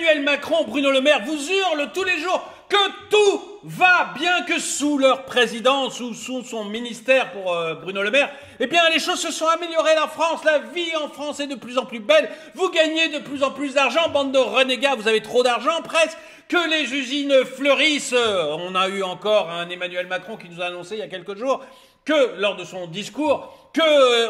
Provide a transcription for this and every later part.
Emmanuel Macron, Bruno Le Maire vous hurlent tous les jours que tout va bien, que sous leur présidence ou sous son ministère pour Bruno Le Maire, eh bien les choses se sont améliorées. La France, la vie en France est de plus en plus belle. Vous gagnez de plus en plus d'argent, bande de renégats, vous avez trop d'argent presque, que les usines fleurissent. On a eu encore un Emmanuel Macron qui nous a annoncé il y a quelques jours que, lors de son discours,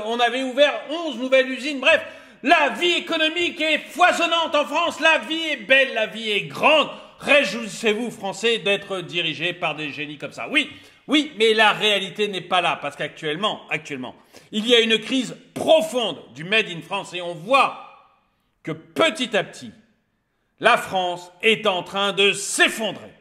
on avait ouvert 11 nouvelles usines. Bref, la vie économique est foisonnante en France, la vie est belle, la vie est grande. Réjouissez-vous, Français, d'être dirigés par des génies comme ça. Oui, oui, mais la réalité n'est pas là, parce qu'actuellement, il y a une crise profonde du Made in France et on voit que petit à petit, la France est en train de s'effondrer.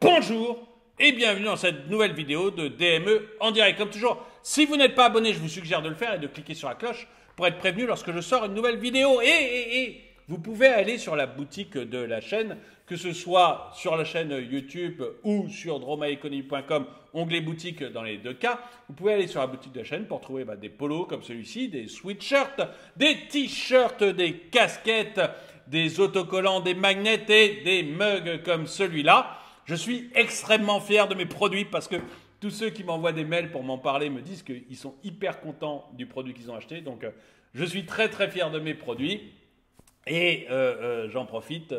Bonjour et bienvenue dans cette nouvelle vidéo de DME en direct. Comme toujours, si vous n'êtes pas abonné, je vous suggère de le faire et de cliquer sur la cloche pour être prévenu lorsque je sors une nouvelle vidéo. Et vous pouvez aller sur la boutique de la chaîne, que ce soit sur la chaîne YouTube ou sur dromaeconomy.com, onglet boutique dans les deux cas. Vous pouvez aller sur la boutique de la chaîne pour trouver des polos comme celui-ci, des sweatshirts, des t-shirts, des casquettes, des autocollants, des magnets et des mugs comme celui-là. Je suis extrêmement fier de mes produits parce que tous ceux qui m'envoient des mails pour m'en parler me disent qu'ils sont hyper contents du produit qu'ils ont acheté. Donc, je suis très très fier de mes produits et j'en profite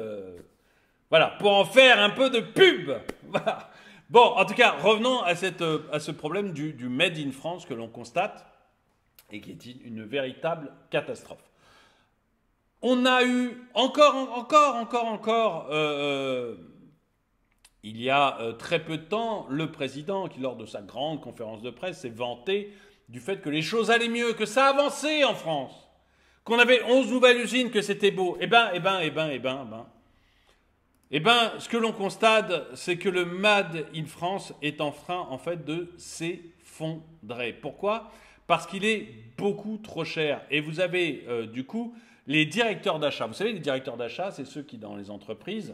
voilà, pour en faire un peu de pub. Voilà. Bon, en tout cas, revenons à ce problème du Made in France que l'on constate et qui est une véritable catastrophe. On a eu encore il y a très peu de temps, le président qui, lors de sa grande conférence de presse, s'est vanté du fait que les choses allaient mieux, que ça avançait en France, qu'on avait 11 nouvelles usines, que c'était beau. Eh ben, ce que l'on constate, c'est que le Made in France est en train, en fait, de s'effondrer. Pourquoi ? Parce qu'il est beaucoup trop cher. Et vous avez, du coup, les directeurs d'achat. Vous savez, les directeurs d'achat, c'est ceux qui, dans les entreprises,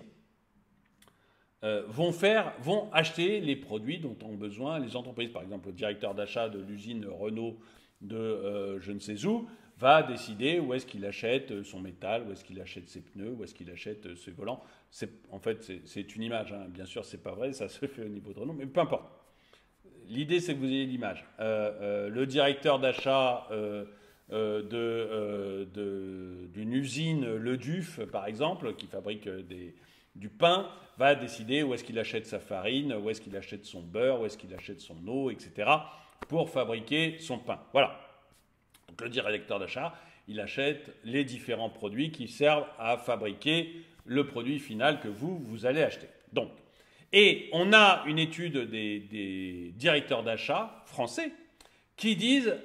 vont acheter les produits dont ont besoin les entreprises. Par exemple, le directeur d'achat de l'usine Renault de je ne sais où va décider où est-ce qu'il achète son métal, où est-ce qu'il achète ses pneus, où est-ce qu'il achète ses volants. En fait, c'est une image. Hein. Bien sûr, c'est pas vrai, ça se fait au niveau de Renault, mais peu importe. L'idée, c'est que vous ayez l'image. Le directeur d'achat d'une usine Le Duf, par exemple, qui fabrique du pain, va décider où est-ce qu'il achète sa farine, où est-ce qu'il achète son beurre, où est-ce qu'il achète son eau, etc. pour fabriquer son pain. Voilà. Donc le directeur d'achat, il achète les différents produits qui servent à fabriquer le produit final que vous allez acheter. Donc, et on a une étude des directeurs d'achat français qui disent,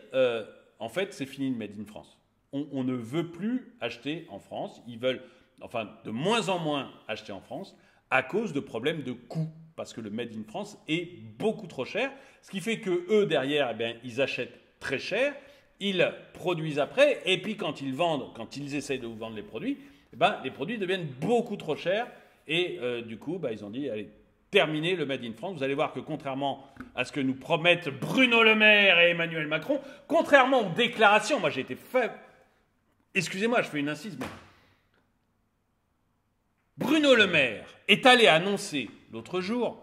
en fait, c'est fini le Made in France. On ne veut plus acheter en France. Ils veulent, enfin, de moins en moins acheter en France à cause de problèmes de coût. Parce que le Made in France est beaucoup trop cher. Ce qui fait que eux, derrière, eh bien, ils achètent très cher. Ils produisent après. Et puis, quand ils vendent, quand ils essayent de vous vendre les produits, eh bien, les produits deviennent beaucoup trop chers. Et du coup, ils ont dit, allez, terminez le Made in France. Vous allez voir que contrairement à ce que nous promettent Bruno Le Maire et Emmanuel Macron, contrairement aux déclarations, moi j'ai été fait... Excusez-moi, je fais une incise, mais... Bruno Le Maire est allé annoncer l'autre jour,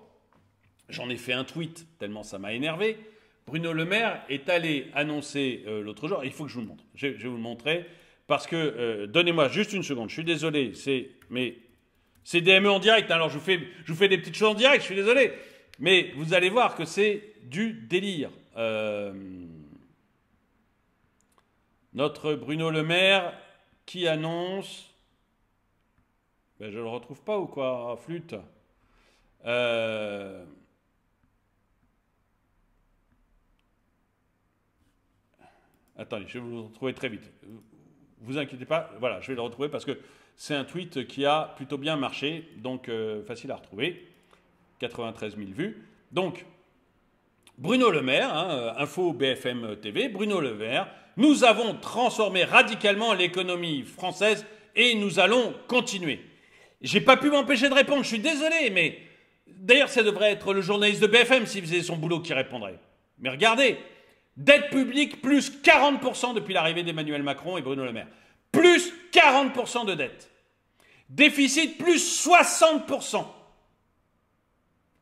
j'en ai fait un tweet tellement ça m'a énervé, Bruno Le Maire est allé annoncer l'autre jour, il faut que je vous le montre, je vais vous le montrer, parce que, donnez-moi juste une seconde, je suis désolé, c'est DME en direct, alors je vous fais des petites choses en direct, je suis désolé, mais vous allez voir que c'est du délire. Notre Bruno Le Maire qui annonce... je ne le retrouve pas ou quoi, flûte. Attendez, je vais vous le retrouver très vite. Vous inquiétez pas, voilà, je vais le retrouver parce que c'est un tweet qui a plutôt bien marché, donc facile à retrouver. 93 000 vues. Donc, Bruno Le Maire, info BFM TV, Bruno Le Maire, nous avons transformé radicalement l'économie française et nous allons continuer. J'ai pas pu m'empêcher de répondre, je suis désolé, mais d'ailleurs, ça devrait être le journaliste de BFM s'il faisait son boulot qui répondrait. Mais regardez, dette publique plus 40% depuis l'arrivée d'Emmanuel Macron et Bruno Le Maire. Plus 40% de dette. Déficit plus 60%.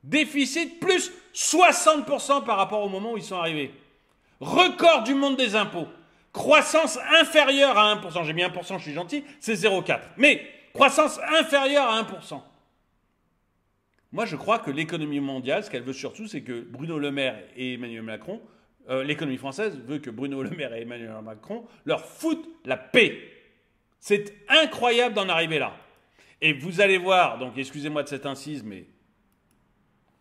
Déficit plus 60% par rapport au moment où ils sont arrivés. Record du monde des impôts. Croissance inférieure à 1%. J'ai mis 1%, je suis gentil, c'est 0,4. Mais croissance inférieure à 1%. Moi, je crois que l'économie mondiale, ce qu'elle veut surtout, c'est que Bruno Le Maire et Emmanuel Macron, l'économie française veut que Bruno Le Maire et Emmanuel Macron leur foutent la paix. C'est incroyable d'en arriver là. Et vous allez voir, donc excusez-moi de cette incise, mais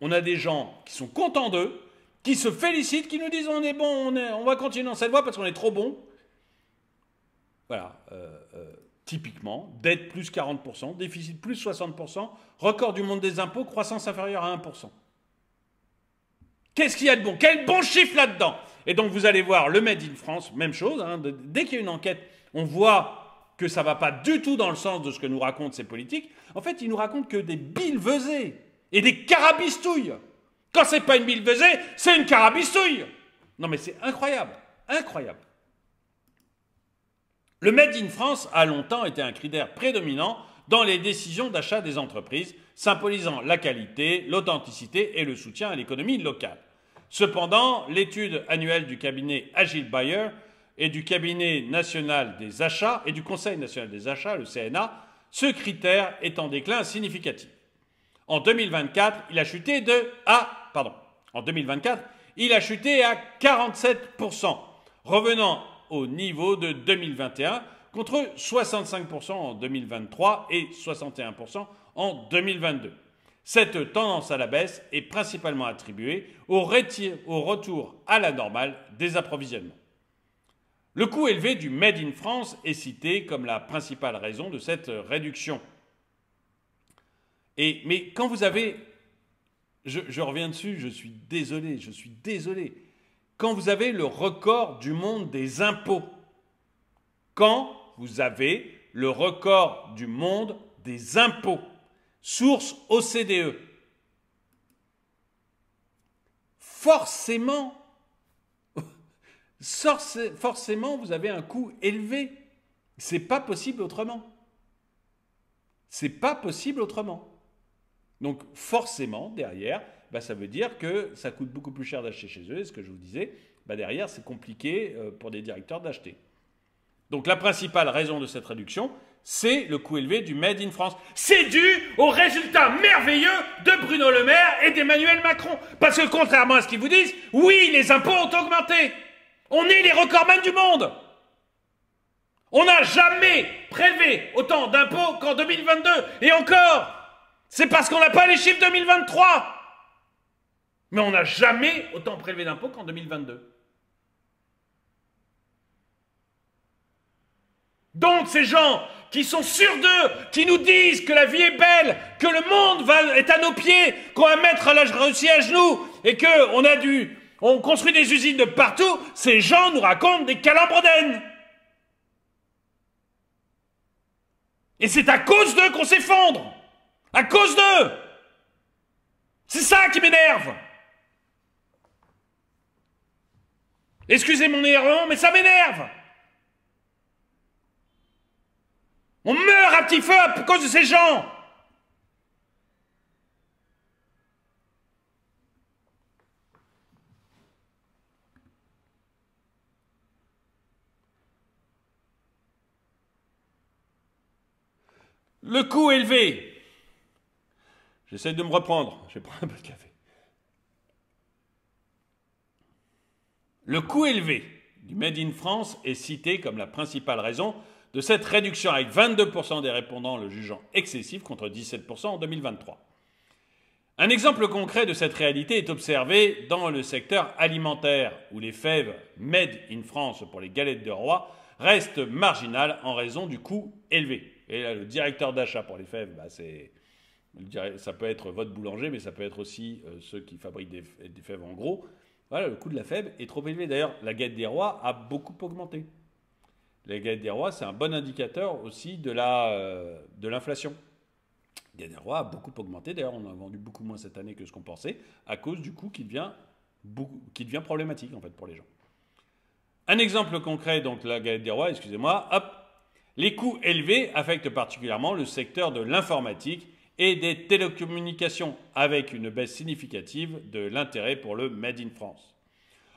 on a des gens qui sont contents d'eux, qui se félicitent, qui nous disent on est bon, on va continuer dans cette voie parce qu'on est trop bon. Voilà, typiquement, dette plus 40%, déficit plus 60%, record du monde des impôts, croissance inférieure à 1%. Qu'est-ce qu'il y a de bon? Quel bon chiffre là-dedans? Et donc vous allez voir le Made in France, même chose, hein, dès qu'il y a une enquête, on voit que ça ne va pas du tout dans le sens de ce que nous racontent ces politiques. En fait, ils nous racontent que des billevesées et des carabistouilles. Quand c'est pas une billevesée, c'est une carabistouille. Non mais c'est incroyable, incroyable. Le Made in France a longtemps été un critère prédominant dans les décisions d'achat des entreprises, symbolisant la qualité, l'authenticité et le soutien à l'économie locale. Cependant, l'étude annuelle du cabinet Agile Buyer et du cabinet national des achats et du Conseil national des achats, le CNA, ce critère est en déclin significatif. En 2024, il a chuté il a chuté à 47%, revenant au niveau de 2021 contre 65% en 2023 et 61% en 2022. Cette tendance à la baisse est principalement attribuée au retour à la normale des approvisionnements. Le coût élevé du Made in France est cité comme la principale raison de cette réduction. Mais quand vous avez... Je reviens dessus, je suis désolé. Quand vous avez le record du monde des impôts, source OCDE, forcément, vous avez un coût élevé. C'est pas possible autrement. Donc forcément, derrière, ça veut dire que ça coûte beaucoup plus cher d'acheter chez eux. Et ce que je vous disais, derrière, c'est compliqué pour des directeurs d'acheter. Donc la principale raison de cette réduction, c'est le coût élevé du Made in France. C'est dû aux résultats merveilleux de Bruno Le Maire et d'Emmanuel Macron. Parce que contrairement à ce qu'ils vous disent, oui, les impôts ont augmenté. On est les recordman du monde. On n'a jamais prélevé autant d'impôts qu'en 2022. Et encore, c'est parce qu'on n'a pas les chiffres 2023. Mais on n'a jamais autant prélevé d'impôts qu'en 2022. Donc ces gens qui sont sûrs d'eux, qui nous disent que la vie est belle, que le monde est à nos pieds, qu'on va mettre la Russie à genoux et qu'on construit des usines de partout, ces gens nous racontent des calembredaines. Et c'est à cause d'eux qu'on s'effondre. À cause d'eux. C'est ça qui m'énerve. Excusez mon énervement, mais ça m'énerve. On meurt à petit feu à cause de ces gens. Le coût élevé. J'essaie de me reprendre. Je vais prendre un peu de café. Le coût élevé du Made in France est cité comme la principale raison de cette réduction, avec 22% des répondants le jugeant excessif contre 17% en 2023. Un exemple concret de cette réalité est observé dans le secteur alimentaire, où les fèves Made in France pour les galettes de roi restent marginales en raison du coût élevé. Et là, le directeur d'achat pour les fèves, ça peut être votre boulanger, mais ça peut être aussi ceux qui fabriquent des fèves en gros. Voilà, le coût de la fève est trop élevé. D'ailleurs, la galette des rois a beaucoup augmenté. La galette des rois, c'est un bon indicateur aussi de l'inflation. La galette des rois a beaucoup augmenté. D'ailleurs, on a vendu beaucoup moins cette année que ce qu'on pensait, à cause du coût qui devient problématique en fait pour les gens. Un exemple concret, donc la galette des rois, excusez-moi, hop. Les coûts élevés affectent particulièrement le secteur de l'informatique et des télécommunications, avec une baisse significative de l'intérêt pour le Made in France.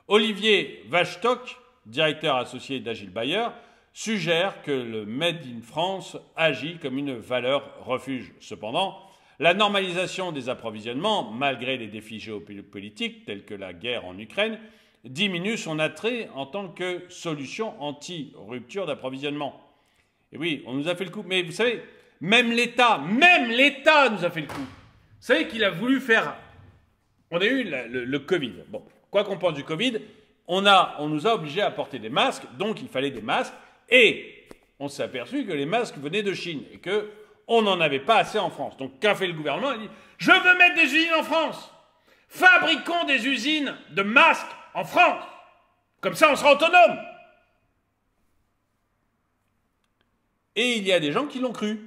Olivier Vachtock, directeur associé d'Agile Bayer, suggère que le Made in France agit comme une valeur refuge. Cependant, la normalisation des approvisionnements, malgré les défis géopolitiques tels que la guerre en Ukraine, diminue son attrait en tant que solution anti-rupture d'approvisionnement. Et oui, on nous a fait le coup. Mais vous savez, même l'État nous a fait le coup. Vous savez qu'il a voulu faire... On a eu le Covid. Bon, quoi qu'on pense du Covid, on nous a obligés à porter des masques, donc il fallait des masques. Et on s'est aperçu que les masques venaient de Chine et qu'on n'en avait pas assez en France. Donc qu'a fait le gouvernement? Il dit, je veux mettre des usines en France. Fabriquons des usines de masques en France. Comme ça, on sera autonome. Et il y a des gens qui l'ont cru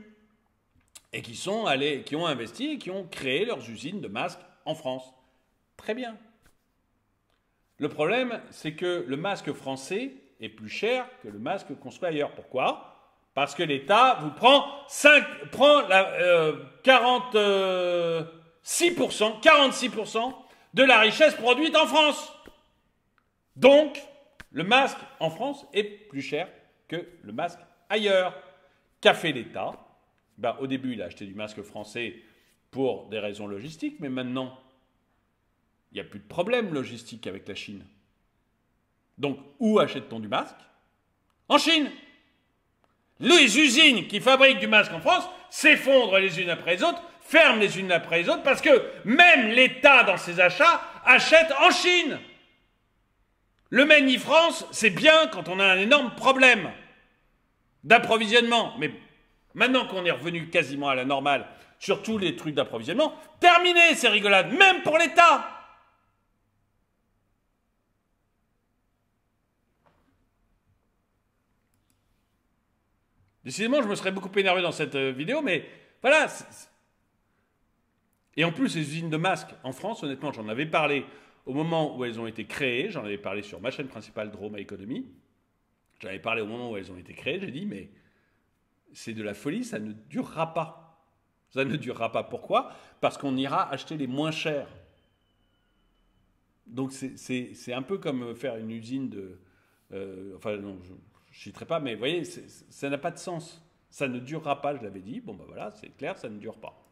et qui ont investi et qui ont créé leurs usines de masques en France. Très bien. Le problème, c'est que le masque français est plus cher que le masque construit ailleurs. Pourquoi? Parce que l'État vous prend 46% de la richesse produite en France. Donc, le masque en France est plus cher que le masque ailleurs. Qu'a fait l'État? Au début, il a acheté du masque français pour des raisons logistiques, mais maintenant, il n'y a plus de problème logistique avec la Chine. Donc, où achète-t-on du masque? En Chine. Les usines qui fabriquent du masque en France s'effondrent les unes après les autres, ferment les unes après les autres, parce que même l'État, dans ses achats, achète en Chine. Le Made in France, c'est bien quand on a un énorme problème d'approvisionnement. Mais maintenant qu'on est revenu quasiment à la normale sur tous les trucs d'approvisionnement, terminez ces rigolades, même pour l'État. Décidément, je me serais beaucoup énervé dans cette vidéo, mais voilà. Et en plus, les usines de masques en France, honnêtement, j'en avais parlé au moment où elles ont été créées. J'en avais parlé sur ma chaîne principale Droma Economy. J'en avais parlé au moment où elles ont été créées. J'ai dit, mais c'est de la folie, ça ne durera pas. Ça ne durera pas. Pourquoi? Parce qu'on ira acheter les moins chers. Donc c'est un peu comme faire une usine de... enfin, non, je ne citerai pas, mais vous voyez, ça n'a pas de sens. Ça ne durera pas, je l'avais dit. Bon, ben voilà, c'est clair, ça ne dure pas.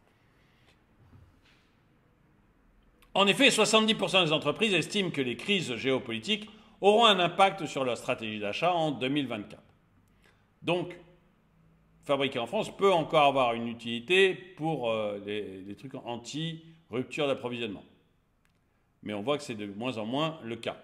En effet, 70% des entreprises estiment que les crises géopolitiques auront un impact sur leur stratégie d'achat en 2024. Donc, fabriquer en France peut encore avoir une utilité pour les trucs anti-rupture d'approvisionnement. Mais on voit que c'est de moins en moins le cas.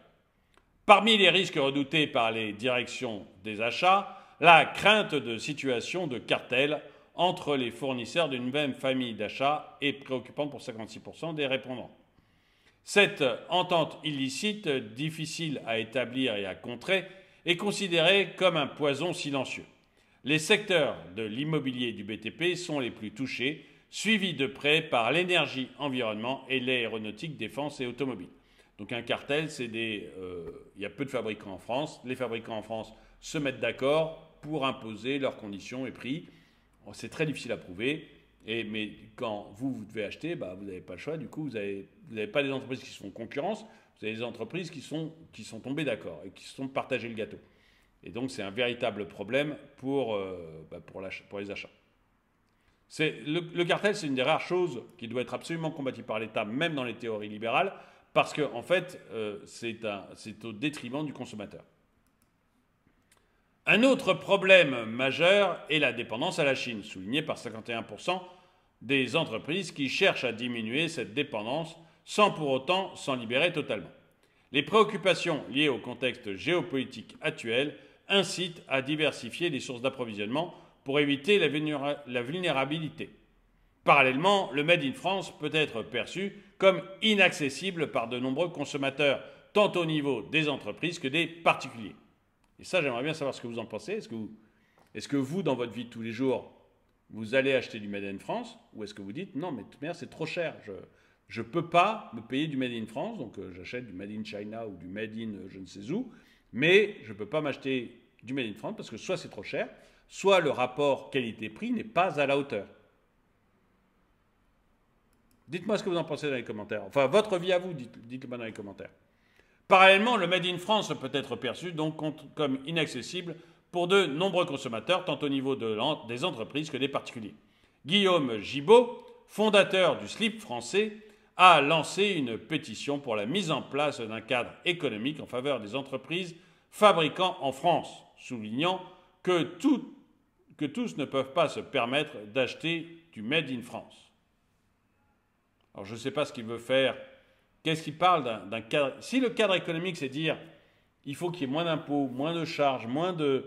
Parmi les risques redoutés par les directions des achats, la crainte de situations de cartel entre les fournisseurs d'une même famille d'achats est préoccupante pour 56% des répondants. Cette entente illicite, difficile à établir et à contrer, est considérée comme un poison silencieux. Les secteurs de l'immobilier et du BTP sont les plus touchés, suivis de près par l'énergie, environnement et l'aéronautique, défense et automobile. Donc un cartel, il y a peu de fabricants en France. Les fabricants en France se mettent d'accord pour imposer leurs conditions et prix. C'est très difficile à prouver. Mais quand vous devez acheter, vous n'avez pas le choix. Du coup, vous n'avez pas des entreprises qui se font concurrence. Vous avez des entreprises qui sont tombées d'accord et qui se sont partagées le gâteau. Et donc, c'est un véritable problème pour les achats. Le cartel, c'est une des rares choses qui doit être absolument combattue par l'État, même dans les théories libérales, parce qu'en fait, c'est au détriment du consommateur. Un autre problème majeur est la dépendance à la Chine, souligné par 51% des entreprises qui cherchent à diminuer cette dépendance sans pour autant s'en libérer totalement. Les préoccupations liées au contexte géopolitique actuel incitent à diversifier les sources d'approvisionnement pour éviter la vulnérabilité. Parallèlement, le Made in France peut être perçu comme inaccessible par de nombreux consommateurs, tant au niveau des entreprises que des particuliers. Et ça, j'aimerais bien savoir ce que vous en pensez. Est-ce que vous, dans votre vie de tous les jours, vous allez acheter du Made in France, ou est-ce que vous dites, non, mais de toute manière, c'est trop cher, je ne peux pas me payer du Made in France, donc j'achète du Made in China ou du Made in je ne sais où, mais je ne peux pas m'acheter du Made in France parce que soit c'est trop cher, soit le rapport qualité-prix n'est pas à la hauteur. Dites-moi ce que vous en pensez dans les commentaires. Enfin, votre vie à vous, dites-le-moi dans les commentaires. Parallèlement, le Made in France peut être perçu donc comme inaccessible pour de nombreux consommateurs, tant au niveau des entreprises que des particuliers. Guillaume Gibault, fondateur du slip français, a lancé une pétition pour la mise en place d'un cadre économique en faveur des entreprises fabricant en France, soulignant que tous ne peuvent pas se permettre d'acheter du Made in France. Alors je ne sais pas ce qu'il veut faire. Qu'est-ce qu'il parle d'un cadre? Si le cadre économique, c'est dire il faut qu'il y ait moins d'impôts, moins de charges, moins de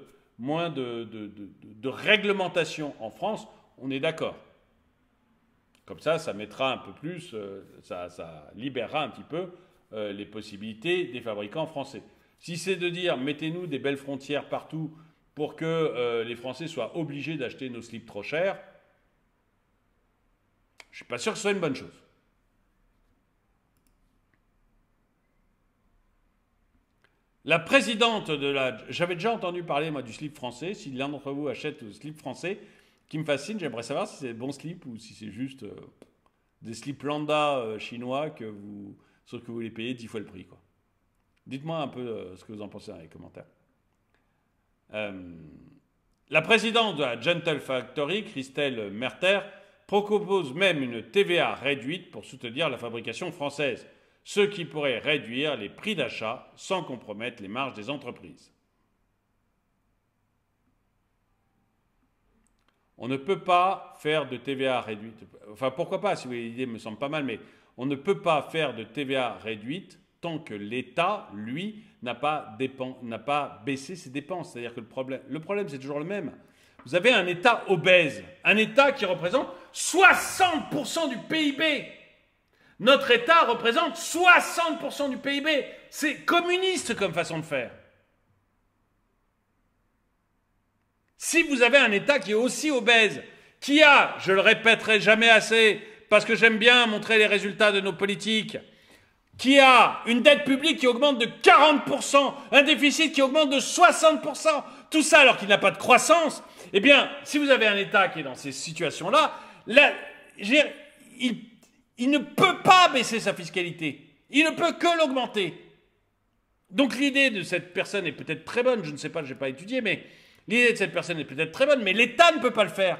réglementation en France, on est d'accord. Comme ça mettra un peu plus, ça libérera un petit peu les possibilités des fabricants français. Si c'est de dire mettez-nous des belles frontières partout pour que les Français soient obligés d'acheter nos slips trop chers, je ne suis pas sûr que ce soit une bonne chose. La présidente de la... J'avais déjà entendu parler, moi, du slip français. Si l'un d'entre vous achète le slip français, qui me fascine, j'aimerais savoir si c'est des bons slips ou si c'est juste des slips lambda chinois sauf que vous les payez 10 fois le prix, quoi. Dites-moi un peu ce que vous en pensez dans les commentaires. La présidente de la Gentle Factory, Christelle Merter, propose même une TVA réduite pour soutenir la fabrication française, ce qui pourrait réduire les prix d'achat sans compromettre les marges des entreprises. On ne peut pas faire de TVA réduite. Enfin, pourquoi pas, si vous voulez, l'idée me semble pas mal, mais on ne peut pas faire de TVA réduite tant que l'État, lui, n'a pas baissé ses dépenses. C'est-à-dire que le problème, c'est toujours le même. Vous avez un État obèse, un État qui représente 60% du PIB. Notre État représente 60% du PIB. C'est communiste comme façon de faire. Si vous avez un État qui est aussi obèse, qui a, je le répéterai jamais assez, parce que j'aime bien montrer les résultats de nos politiques, qui a une dette publique qui augmente de 40%, un déficit qui augmente de 60%, tout ça alors qu'il n'a pas de croissance, eh bien, si vous avez un État qui est dans ces situations-là, il ne peut pas baisser sa fiscalité. Il ne peut que l'augmenter. Donc l'idée de cette personne est peut-être très bonne, je ne sais pas, je n'ai pas étudié, mais l'idée de cette personne est peut-être très bonne, mais l'État ne peut pas le faire.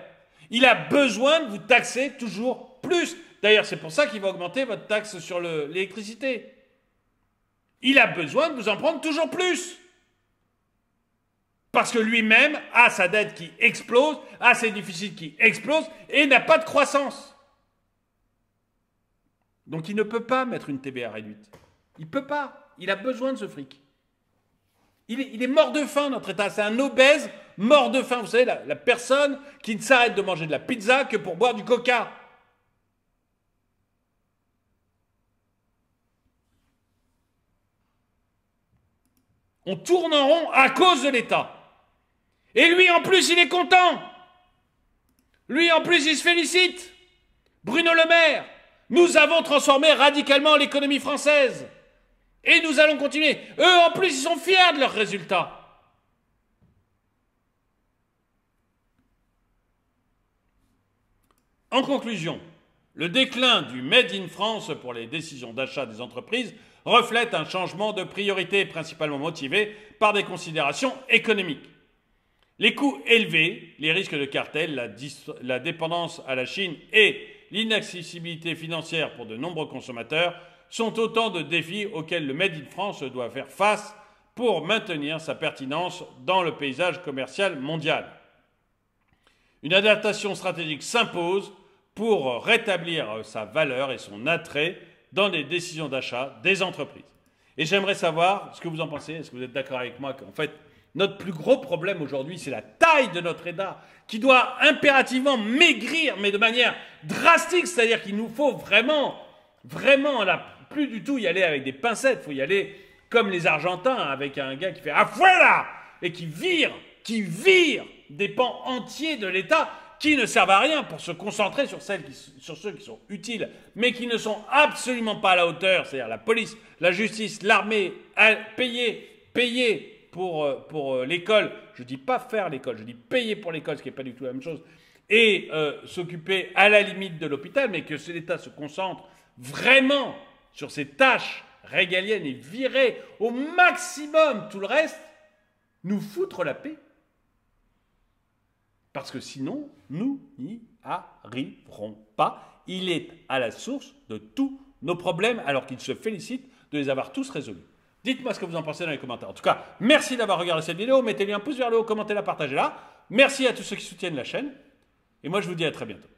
Il a besoin de vous taxer toujours plus. D'ailleurs, c'est pour ça qu'il va augmenter votre taxe sur l'électricité. Il a besoin de vous en prendre toujours plus. Parce que lui-même a sa dette qui explose, a ses déficits qui explosent et n'a pas de croissance. Donc il ne peut pas mettre une TVA réduite. Il ne peut pas. Il a besoin de ce fric. Il est mort de faim, notre État. C'est un obèse mort de faim. Vous savez, la personne qui ne s'arrête de manger de la pizza que pour boire du coca. On tourne en rond à cause de l'État. Et lui, en plus, il est content. Lui, en plus, il se félicite. Bruno Le Maire. Nous avons transformé radicalement l'économie française. Et nous allons continuer. Eux, en plus, ils sont fiers de leurs résultats. En conclusion, le déclin du Made in France pour les décisions d'achat des entreprises reflète un changement de priorité principalement motivé par des considérations économiques. Les coûts élevés, les risques de cartel, la dépendance à la Chine et l'inaccessibilité financière pour de nombreux consommateurs sont autant de défis auxquels le Made in France doit faire face pour maintenir sa pertinence dans le paysage commercial mondial. Une adaptation stratégique s'impose pour rétablir sa valeur et son attrait dans les décisions d'achat des entreprises. Et j'aimerais savoir ce que vous en pensez. Est-ce que vous êtes d'accord avec moi qu'en fait, notre plus gros problème aujourd'hui, c'est la taille de notre État qui doit impérativement maigrir, mais de manière drastique. C'est-à-dire qu'il nous faut vraiment, plus du tout y aller avec des pincettes. Il faut y aller comme les Argentins, avec un gars qui fait « afuera !» et qui vire des pans entiers de l'État qui ne servent à rien pour se concentrer sur ceux qui sont utiles, mais qui ne sont absolument pas à la hauteur, c'est-à-dire la police, la justice, l'armée, payer pour l'école, je ne dis pas faire l'école, je dis payer pour l'école, ce qui n'est pas du tout la même chose, et s'occuper à la limite de l'hôpital, mais que l'État se concentre vraiment sur ses tâches régaliennes et virer au maximum tout le reste, nous foutre la paix. Parce que sinon, nous n'y arriverons pas. Il est à la source de tous nos problèmes, alors qu'il se félicite de les avoir tous résolus. Dites-moi ce que vous en pensez dans les commentaires. En tout cas, merci d'avoir regardé cette vidéo. Mettez-lui un pouce vers le haut, commentez-la, partagez-la. Merci à tous ceux qui soutiennent la chaîne. Et moi, je vous dis à très bientôt.